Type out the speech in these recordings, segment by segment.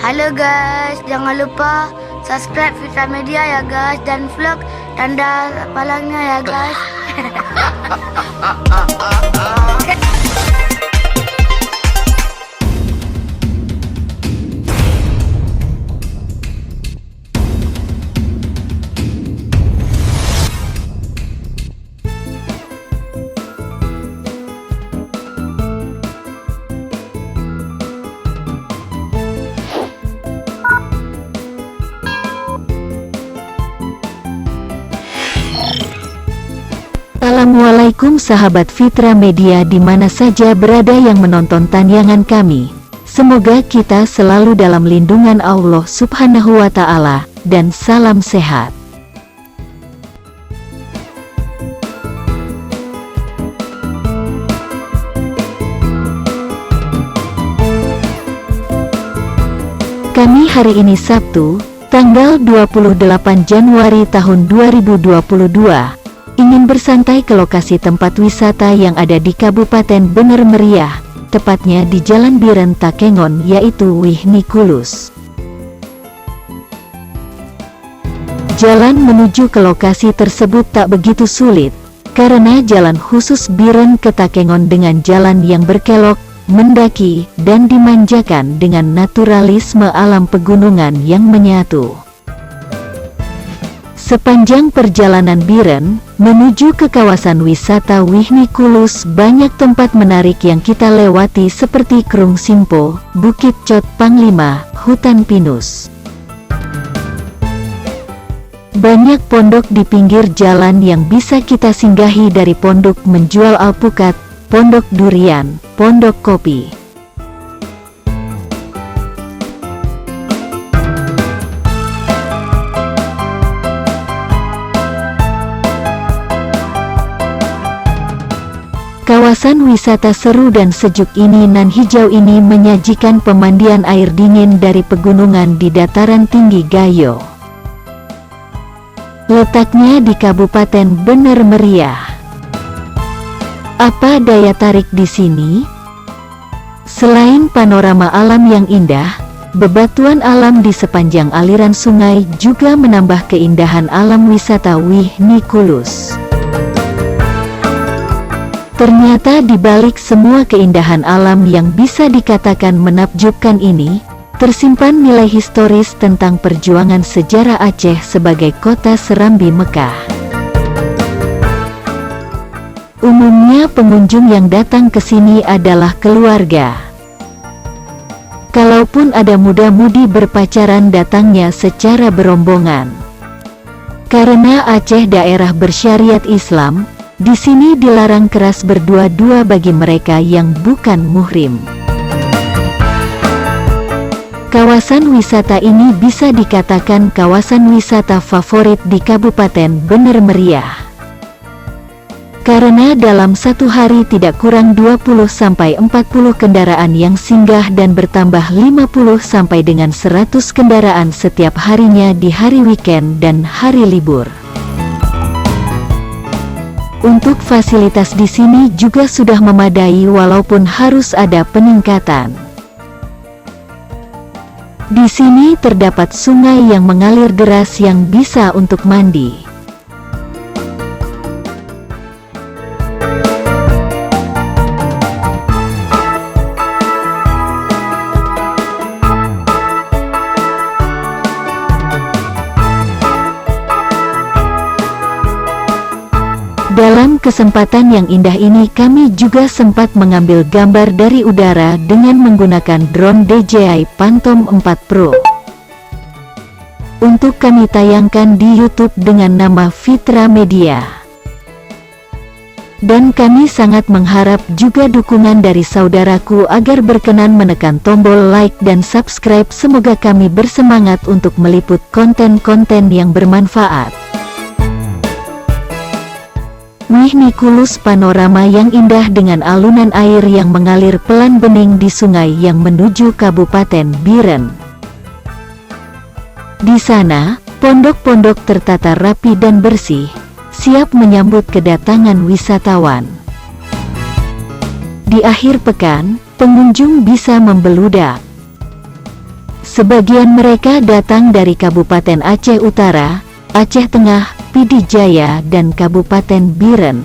Halo guys, jangan lupa subscribe Fitra Media ya guys, dan vlog tanda palangnya ya guys. Assalamualaikum sahabat Fitra Media di mana saja berada yang menonton tayangan kami. Semoga kita selalu dalam lindungan Allah Subhanahu wa Ta'ala, dan salam sehat. Kami hari ini Sabtu, tanggal 28 Januari tahun 2022. Ingin bersantai ke lokasi tempat wisata yang ada di Kabupaten Bener Meriah, tepatnya di Jalan Biren Takengon, yaitu Wihnikulus. Jalan menuju ke lokasi tersebut tak begitu sulit, karena jalan khusus Biren ke Takengon dengan jalan yang berkelok, mendaki, dan dimanjakan dengan naturalisme alam pegunungan yang menyatu. Sepanjang perjalanan Biren menuju ke kawasan wisata Wihnikulus, banyak tempat menarik yang kita lewati seperti Krung Simpo, Bukit Cot Panglima, Hutan Pinus. Banyak pondok di pinggir jalan yang bisa kita singgahi, dari pondok menjual alpukat, pondok durian, pondok kopi. Kawasan wisata seru dan sejuk ini nan hijau ini menyajikan pemandian air dingin dari pegunungan di dataran tinggi Gayo. Letaknya di Kabupaten Bener Meriah. Apa daya tarik di sini? Selain panorama alam yang indah, bebatuan alam di sepanjang aliran sungai juga menambah keindahan alam wisata Wihnikulus. Ternyata di balik semua keindahan alam yang bisa dikatakan menakjubkan ini, tersimpan nilai historis tentang perjuangan sejarah Aceh sebagai kota Serambi Mekah. Umumnya pengunjung yang datang ke sini adalah keluarga. Kalaupun ada muda-mudi berpacaran, datangnya secara berombongan. Karena Aceh daerah bersyariat Islam, di sini dilarang keras berdua-dua bagi mereka yang bukan muhrim. Kawasan wisata ini bisa dikatakan kawasan wisata favorit di Kabupaten Bener Meriah. Karena dalam satu hari tidak kurang 20-40 kendaraan yang singgah dan bertambah 50 dengan 100 kendaraan setiap harinya di hari weekend dan hari libur. Untuk fasilitas di sini juga sudah memadai walaupun harus ada peningkatan. Di sini terdapat sungai yang mengalir deras yang bisa untuk mandi. Dalam kesempatan yang indah ini kami juga sempat mengambil gambar dari udara dengan menggunakan drone DJI Phantom 4 Pro. Untuk kami tayangkan di YouTube dengan nama Fitra Media. Dan kami sangat mengharap juga dukungan dari saudaraku agar berkenan menekan tombol like dan subscribe. Semoga kami bersemangat untuk meliput konten-konten yang bermanfaat. Wihnikulus, panorama yang indah dengan alunan air yang mengalir pelan bening di sungai yang menuju Kabupaten Biren. Di sana, pondok-pondok tertata rapi dan bersih, siap menyambut kedatangan wisatawan. Di akhir pekan, pengunjung bisa membeludak. Sebagian mereka datang dari Kabupaten Aceh Utara, Aceh Tengah, Pidi Jaya, dan Kabupaten Biren.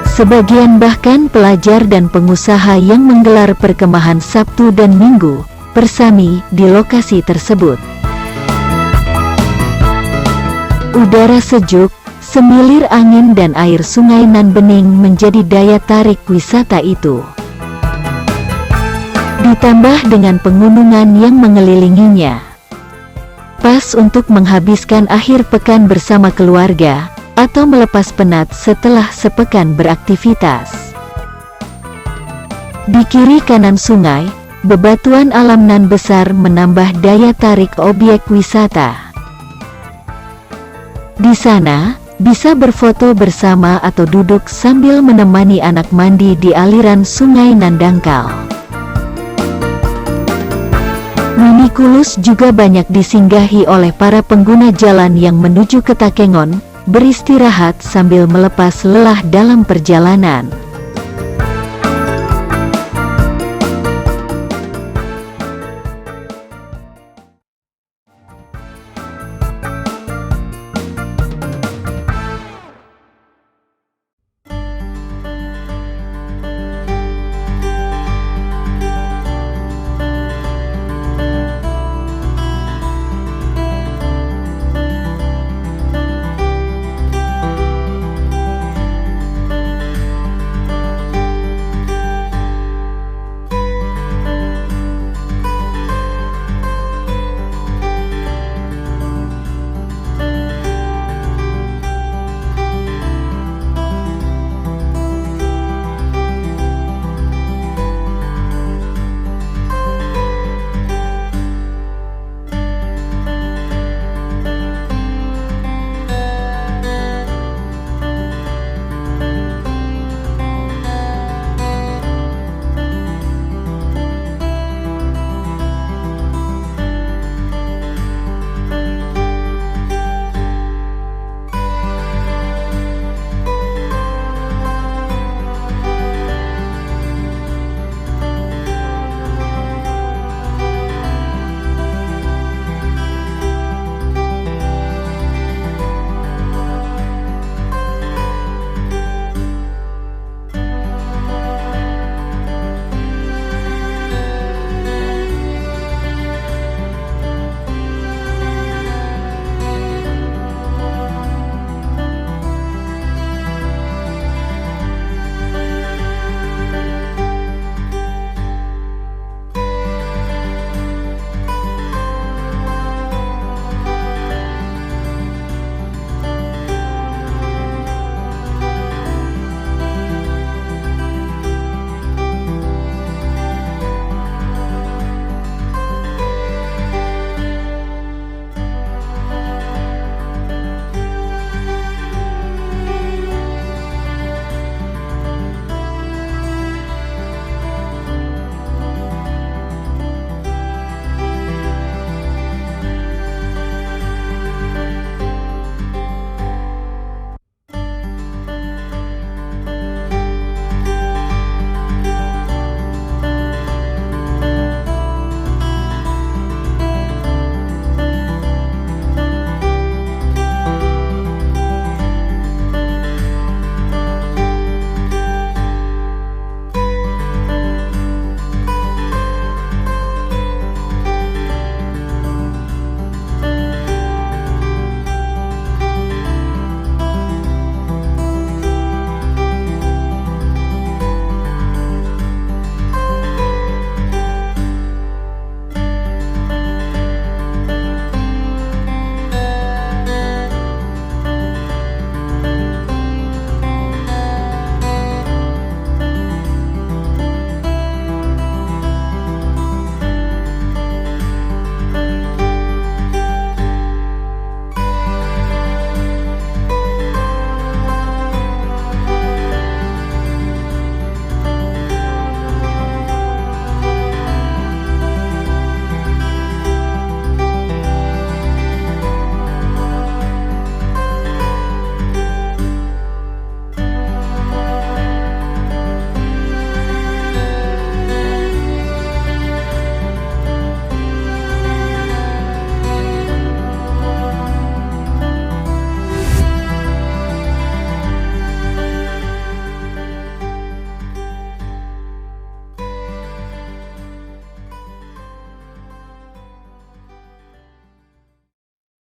Sebagian bahkan pelajar dan pengusaha yang menggelar perkemahan Sabtu dan Minggu bersami di lokasi tersebut. Udara sejuk, semilir angin dan air sungai nan bening menjadi daya tarik wisata itu. Ditambah dengan pegunungan yang mengelilinginya. Pas untuk menghabiskan akhir pekan bersama keluarga, atau melepas penat setelah sepekan beraktivitas. Di kiri kanan sungai, bebatuan alam nan besar menambah daya tarik objek wisata. Di sana, bisa berfoto bersama atau duduk sambil menemani anak mandi di aliran sungai nan dangkal. Winikulus juga banyak disinggahi oleh para pengguna jalan yang menuju ke Takengon, beristirahat sambil melepas lelah dalam perjalanan.